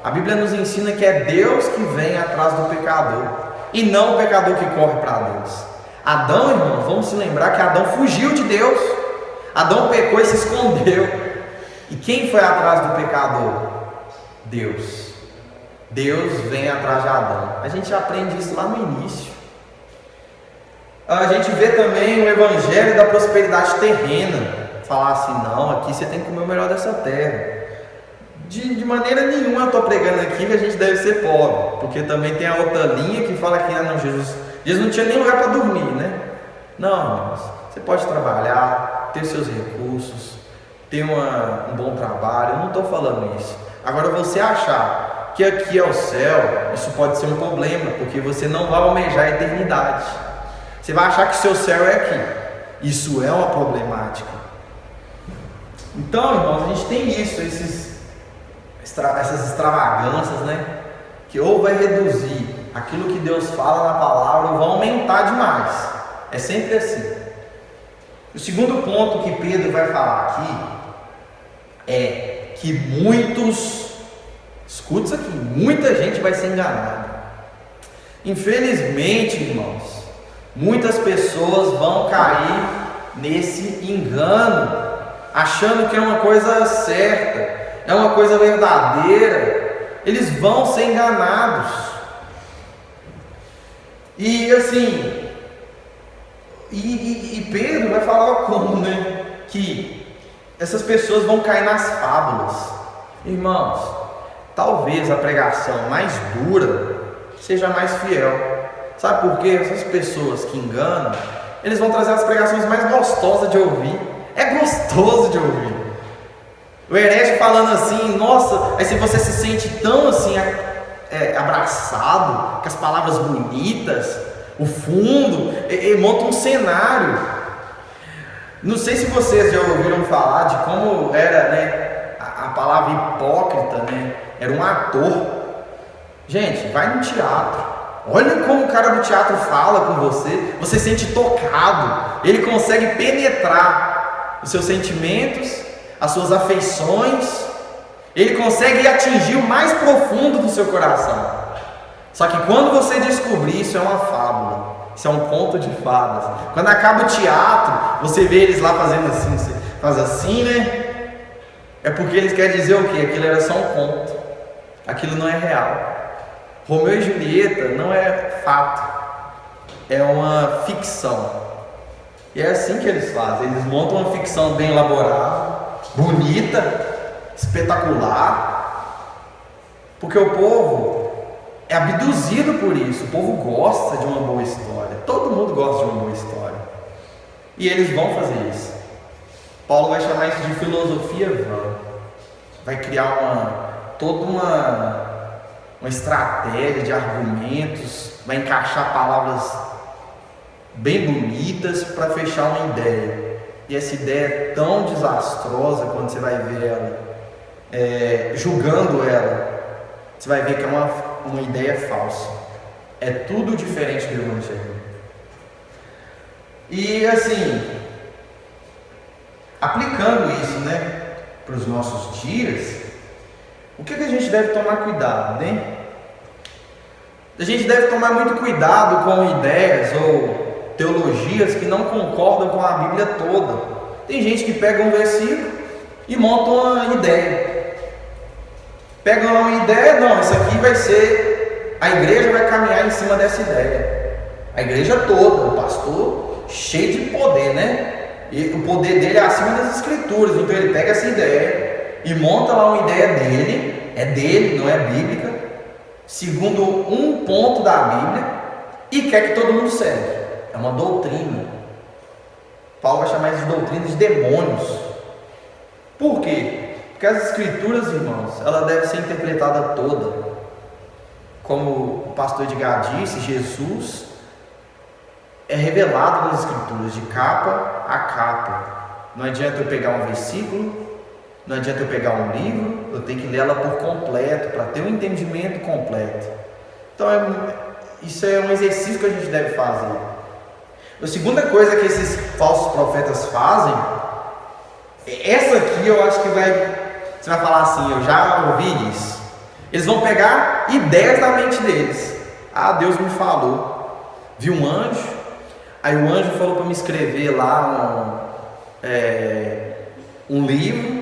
A Bíblia nos ensina que é Deus que vem atrás do pecador, e não o pecador que corre para Deus. Adão, irmãos, vamos se lembrar que Adão fugiu de Deus. Adão pecou e se escondeu. E quem foi atrás do pecador? Deus. Deus vem atrás de Adão. A gente aprende isso lá no início. A gente vê também o evangelho da prosperidade terrena. Falar assim, não, aqui você tem que comer o melhor dessa terra. De maneira nenhuma eu estou pregando aqui que a gente deve ser pobre, porque também tem a outra linha que fala que não, Jesus não tinha nem lugar para dormir, né? Não, irmãos, você pode trabalhar, ter seus recursos, ter um bom trabalho, eu não estou falando isso. Agora, você achar que aqui é o céu, isso pode ser um problema, porque você não vai almejar a eternidade. Você vai achar que o seu céu é aqui. Isso é uma problemática. Então, irmãos, a gente tem isso, essas extravagâncias, né? Que ou vai reduzir aquilo que Deus fala na palavra, ou vai aumentar demais. É sempre assim. O segundo ponto que Pedro vai falar aqui é que escute isso aqui, muita gente vai ser enganada. Infelizmente, irmãos, muitas pessoas vão cair nesse engano, achando que é uma coisa certa, é uma coisa verdadeira. Eles vão ser enganados. E assim, Pedro vai falar como, né? Que essas pessoas vão cair nas fábulas. Irmãos, talvez a pregação mais dura seja mais fiel. Sabe por quê? Essas pessoas que enganam, eles vão trazer as pregações mais gostosas de ouvir. É gostoso de ouvir. O herege falando assim, nossa, aí se você se sente tão assim abraçado, com as palavras bonitas, o fundo, ele monta um cenário. Não sei se vocês já ouviram falar de como era, né, a palavra hipócrita, né? Era um ator. Gente, vai no teatro, olha como o cara do teatro fala com você, você se sente tocado, ele consegue penetrar os seus sentimentos, as suas afeições, ele consegue atingir o mais profundo do seu coração. Só que quando você descobrir, isso é uma fábula, isso é um conto de fadas. Quando acaba o teatro, você vê eles lá fazendo assim, você faz assim, né? É porque eles querem dizer o quê? Aquilo era só um conto, aquilo não é real. Romeu e Julieta não é fato, é uma ficção. E é assim que eles fazem, eles montam uma ficção bem elaborada, bonita, espetacular, porque o povo é abduzido por isso. O povo gosta de uma boa história, todo mundo gosta de uma boa história, e eles vão fazer isso. Paulo vai chamar isso de filosofia vã, vai criar toda uma estratégia de argumentos, vai encaixar palavras bem bonitas para fechar uma ideia. E essa ideia é tão desastrosa quando você vai ver ela, julgando ela, você vai ver que é uma ideia falsa. É tudo diferente do Evangelho. E assim, aplicando isso, para os nossos dias, o que a gente deve tomar cuidado, A gente deve tomar muito cuidado com ideias ou teologias que não concordam com a Bíblia toda. Tem gente que pega um versículo e monta uma ideia. Pega lá uma ideia, não, isso aqui vai ser, a igreja vai caminhar em cima dessa ideia. A igreja toda, o pastor cheio de poder, E o poder dele é acima das escrituras, então ele pega essa ideia e monta lá uma ideia dele, é dele, não é bíblica, segundo um ponto da Bíblia, e quer que todo mundo segue. É uma doutrina. Paulo vai chamar isso de doutrina de demônios. Por quê? Porque as escrituras, irmãos, ela deve ser interpretada toda. Como o pastor Edgar disse, Jesus é revelado nas escrituras, de capa a capa. Não adianta eu pegar um versículo, não adianta eu pegar um livro, eu tenho que ler ela por completo, para ter um entendimento completo. Então, isso é um exercício que a gente deve fazer. A segunda coisa que esses falsos profetas fazem, essa aqui eu acho que você vai falar assim, eu já ouvi isso. Eles vão pegar ideias da mente deles. Ah, Deus me falou, vi um anjo, aí o anjo falou para me escrever lá um livro,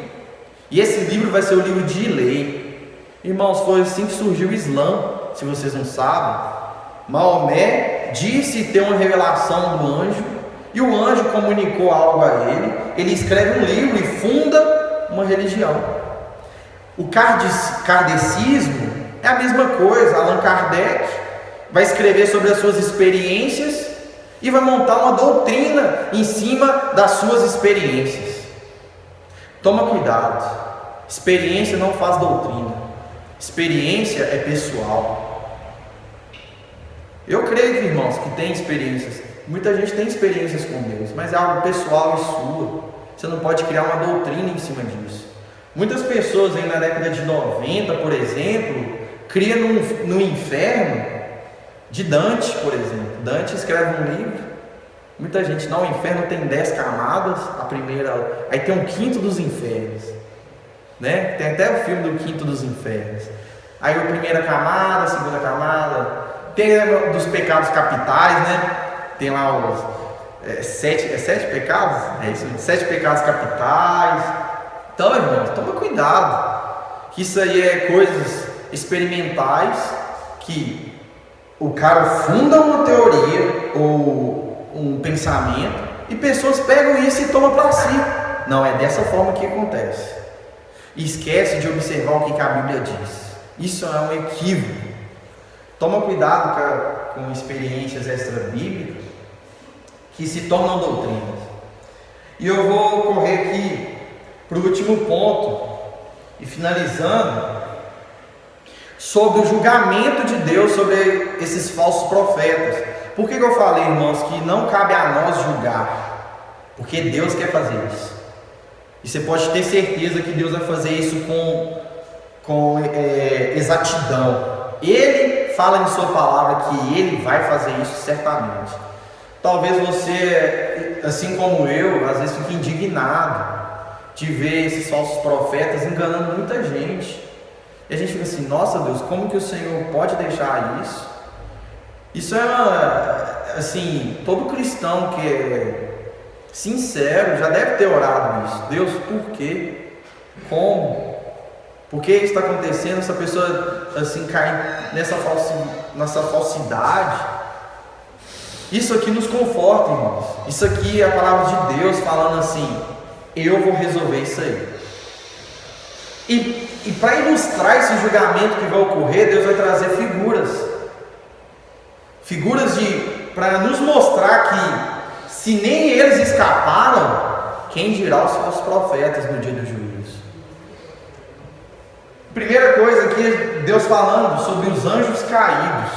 e esse livro vai ser o livro de lei. Irmãos, foi assim que surgiu o Islã, se vocês não sabem. Maomé disse ter uma revelação do anjo, e o anjo comunicou algo a ele escreve um livro e funda uma religião. O kardecismo é a mesma coisa. Allan Kardec vai escrever sobre as suas experiências e vai montar uma doutrina em cima das suas experiências. Toma cuidado, experiência não faz doutrina, experiência é pessoal. Eu creio, irmãos, que tem experiências, muita gente tem experiências com Deus, mas é algo pessoal e sua. Você não pode criar uma doutrina em cima disso. Muitas pessoas aí na década de 90, por exemplo, criam no inferno de Dante, por exemplo. Dante escreve um livro, muita gente, não, o inferno tem 10 camadas, a primeira, aí tem um quinto dos infernos, tem até o filme do quinto dos infernos. Aí a primeira camada, a segunda camada, tem dos pecados capitais, tem lá os sete pecados, é isso, 7 pecados capitais. Então, irmãos, toma cuidado, que isso aí é coisas experimentais, que o cara funda uma teoria ou um pensamento e pessoas pegam isso e tomam para si. Não, é dessa forma que acontece. E esquece de observar o que a Bíblia diz. Isso é um equívoco. Toma cuidado com experiências extra-bíblicas que se tornam doutrinas. E eu vou correr aqui para o último ponto, e finalizando, sobre o julgamento de Deus sobre esses falsos profetas. Por que eu falei, irmãos, que não cabe a nós julgar? Porque Deus quer fazer isso. E você pode ter certeza que Deus vai fazer isso com exatidão. Ele fala em sua palavra que Ele vai fazer isso certamente. Talvez você, assim como eu, às vezes fique indignado de ver esses falsos profetas enganando muita gente. E a gente fica assim, nossa Deus, como que o Senhor pode deixar isso? Isso é assim, todo cristão que é sincero já deve ter orado isso. Deus, por quê? Como? Por que isso está acontecendo? Essa pessoa assim cai nessa falsidade. Isso aqui nos conforta, irmãos. Isso aqui é a palavra de Deus falando assim, eu vou resolver isso aí. E para ilustrar esse julgamento que vai ocorrer, Deus vai trazer figuras para nos mostrar que se nem eles escaparam, quem dirá os falsos profetas no dia do juízo? Primeira coisa aqui, Deus falando sobre os anjos caídos.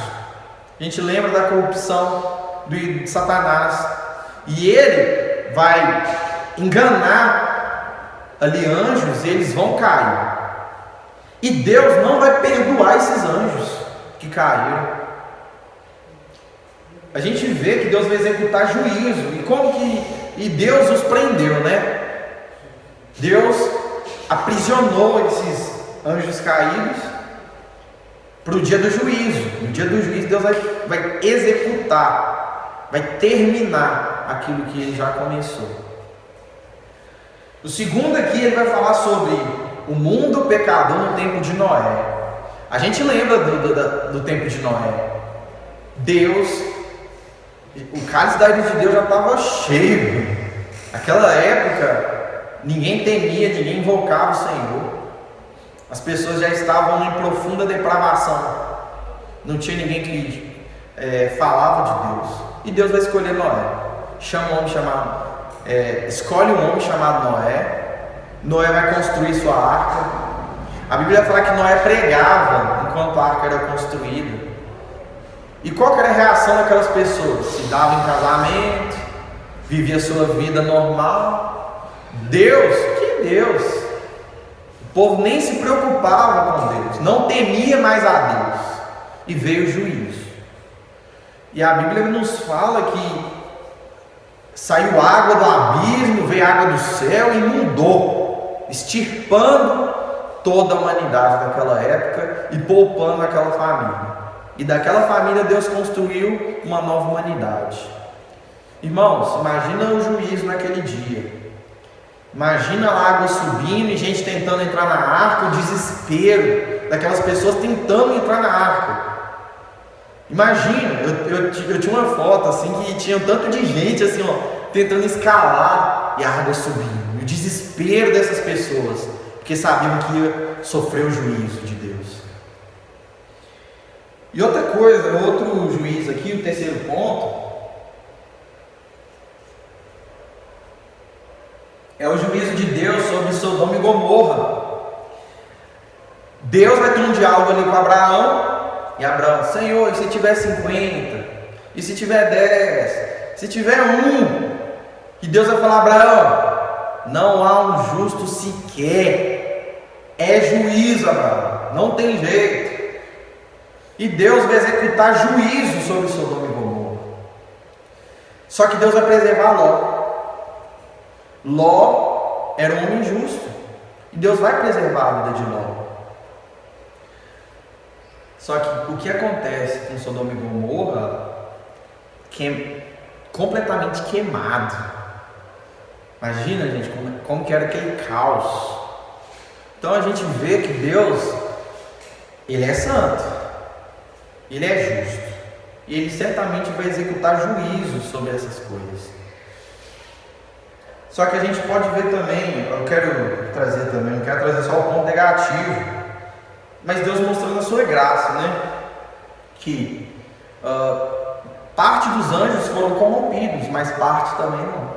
A gente lembra da corrupção de Satanás, e ele vai enganar ali anjos, e eles vão cair. E Deus não vai perdoar esses anjos que caíram. A gente vê que Deus vai executar juízo. E Deus os prendeu, né? Deus aprisionou esses anjos caídos para o dia do juízo. No dia do juízo, Deus vai executar, vai terminar aquilo que ele já começou. O segundo aqui, ele vai falar sobre o mundo pecador no tempo de Noé. A gente lembra do tempo de Noé. Deus, o cálice da ira de Deus já estava cheio. Naquela época, ninguém temia, ninguém invocava o Senhor. As pessoas já estavam em profunda depravação. Não tinha ninguém que falava de Deus. E Deus vai escolher Noé. Escolhe um homem chamado Noé. Noé vai construir sua arca. A Bíblia fala que Noé pregava enquanto a arca era construída. E qual que era a reação daquelas pessoas? Se davam em casamento, vivia sua vida normal. Deus, que Deus? O povo nem se preocupava com Deus, não temia mais a Deus. E veio o juízo. E a Bíblia nos fala que saiu água do abismo, veio água do céu e inundou, extirpando toda a humanidade daquela época e poupando aquela família. E daquela família Deus construiu uma nova humanidade. Irmãos, imagina o juízo naquele dia. Imagina a água subindo e gente tentando entrar na arca, o desespero daquelas pessoas tentando entrar na arca. Imagina, eu tinha uma foto assim que tinha um tanto de gente assim, tentando escalar e a água subindo. E o desespero dessas pessoas, porque sabiam que ia sofrer o juízo de Deus. E outra coisa, outro juízo aqui, o terceiro ponto, é o juízo de Deus sobre Sodoma e Gomorra. Deus vai ter um diálogo ali com Abraão. E Abraão, Senhor, e se tiver 50? E se tiver 10? Se tiver 1? E Deus vai falar, Abraão, não há um justo sequer. É juízo, Abraão. Não tem jeito. E Deus vai executar juízo sobre Sodoma e Gomorra. Só que Deus vai preservar Ló. Ló era um homem justo. E Deus vai preservar a vida de Ló. Só que o que acontece com Sodoma e Gomorra completamente queimado. Imagina, gente, como que era aquele caos. Então a gente vê que Deus, Ele é santo, Ele é justo, e Ele certamente vai executar juízo sobre essas coisas. Só que a gente pode ver também, não quero trazer só o ponto negativo, mas Deus mostrando a sua graça, né? Que parte dos anjos foram corrompidos, mas parte também não.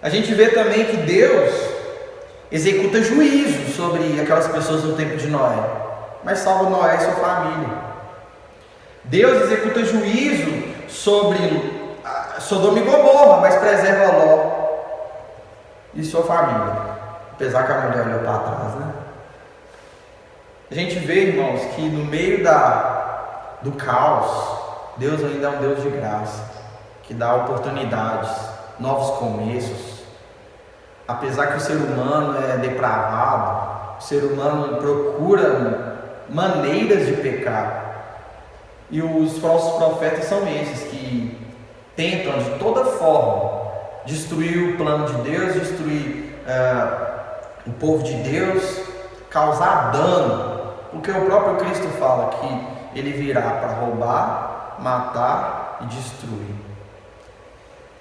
A gente vê também que Deus executa juízo sobre aquelas pessoas do tempo de Noé, mas salva Noé e sua família. Deus executa juízo sobre Sodoma e Gomorra, mas preserva Ló e sua família, apesar que a mulher olhou para trás, né? A gente vê, irmãos, que no meio do caos, Deus ainda é um Deus de graça, que dá oportunidades, novos começos. Apesar que o ser humano é depravado, o ser humano procura maneiras de pecar. E os falsos profetas são esses que tentam de toda forma destruir o plano de Deus, destruir o povo de Deus, causar dano. Porque o próprio Cristo fala que Ele virá para roubar, matar e destruir.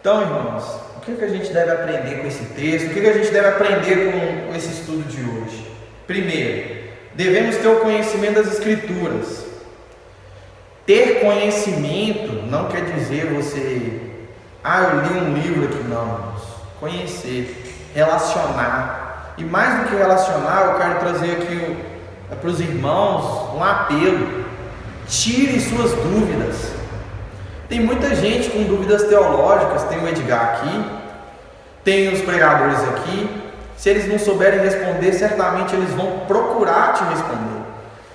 Então, irmãos, o que a gente deve aprender com esse texto? O que a gente deve aprender com esse estudo de hoje? Primeiro, devemos ter o conhecimento das Escrituras. Ter conhecimento não quer dizer você, eu li um livro aqui, não, irmãos. Conhecer, relacionar. E mais do que relacionar, eu quero trazer aqui para os irmãos um apelo. Tire suas dúvidas. Tem muita gente com dúvidas teológicas. Tem o Edgar aqui, tem os pregadores aqui. Se eles não souberem responder, certamente eles vão procurar te responder.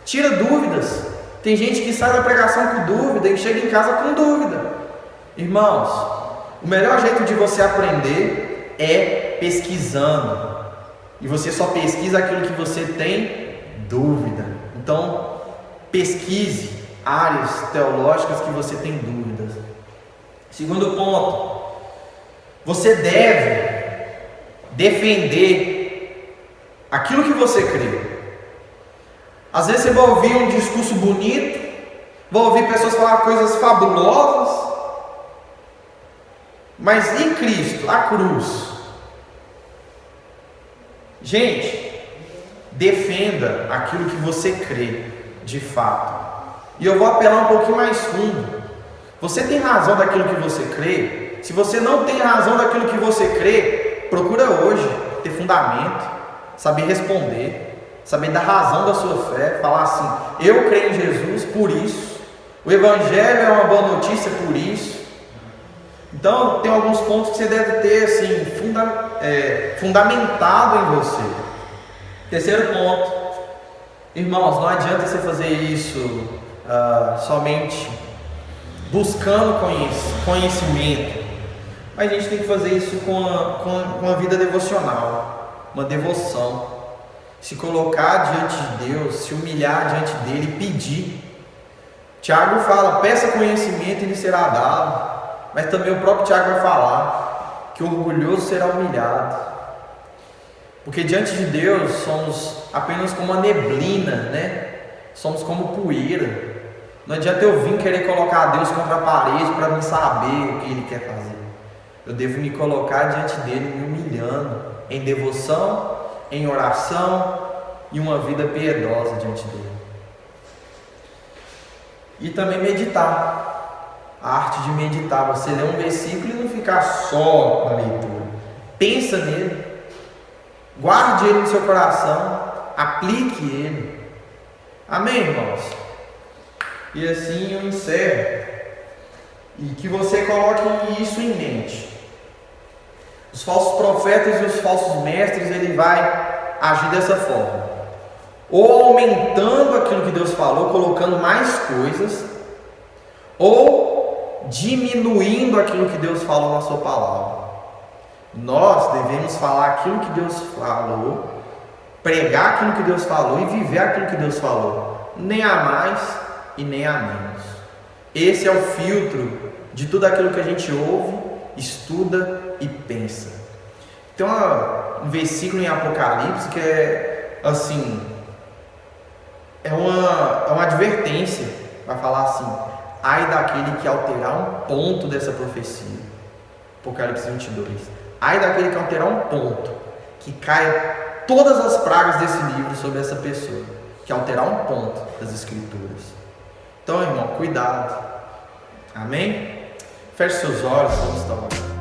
Tira dúvidas. Tem gente que sai da pregação com dúvida e chega em casa com dúvida. Irmãos, o melhor jeito de você aprender é pesquisando. E você só pesquisa aquilo que você tem dúvida. Então, pesquise áreas teológicas que você tem dúvidas. Segundo ponto, você deve defender aquilo que você crê. Às vezes você vai ouvir um discurso bonito, vai ouvir pessoas falar coisas fabulosas, mas e Cristo, a cruz? Gente, defenda aquilo que você crê de fato. E eu vou apelar um pouquinho mais fundo. Você tem razão daquilo que você crê? Se você não tem razão daquilo que você crê, procura hoje ter fundamento, saber responder, saber dar razão da sua fé, falar assim: eu creio em Jesus por isso, o Evangelho é uma boa notícia por isso. Então tem alguns pontos que você deve ter assim, fundamentado em você. Terceiro ponto, irmãos, não adianta você fazer isso somente buscando conhecimento, mas a gente tem que fazer isso com uma vida devocional, uma devoção, se colocar diante de Deus, se humilhar diante dele e pedir. Tiago fala: peça conhecimento e lhe será dado. Mas também o próprio Tiago vai falar que o orgulhoso será humilhado, porque diante de Deus somos apenas como uma neblina, né? Somos como poeira. Não adianta eu vir querer colocar Deus contra a parede para não saber o que Ele quer fazer. Eu devo me colocar diante dele, me humilhando, em devoção, em oração e uma vida piedosa diante dele. E também meditar. A arte de meditar, você ler um versículo e não ficar só na leitura. Pensa nele, guarde ele no seu coração, aplique ele. Amém, irmãos? E assim eu encerro. E que você coloque isso em mente. Os falsos profetas e os falsos mestres, ele vai agir dessa forma: ou aumentando aquilo que Deus falou, colocando mais coisas, ou diminuindo aquilo que Deus falou na sua palavra. Nós devemos falar aquilo que Deus falou, pregar aquilo que Deus falou e viver aquilo que Deus falou, nem a mais e nem a menos. Esse é o filtro de tudo aquilo que a gente ouve, estuda e pensa. Tem um versículo em Apocalipse que é assim, é uma advertência. Vai falar assim: ai daquele que alterar um ponto dessa profecia. Apocalipse 22. Ai daquele que alterar um ponto, que caia todas as pragas desse livro sobre essa pessoa, que alterar um ponto das Escrituras. Então, irmão, cuidado. Amém? Feche seus olhos, vamos estar orando.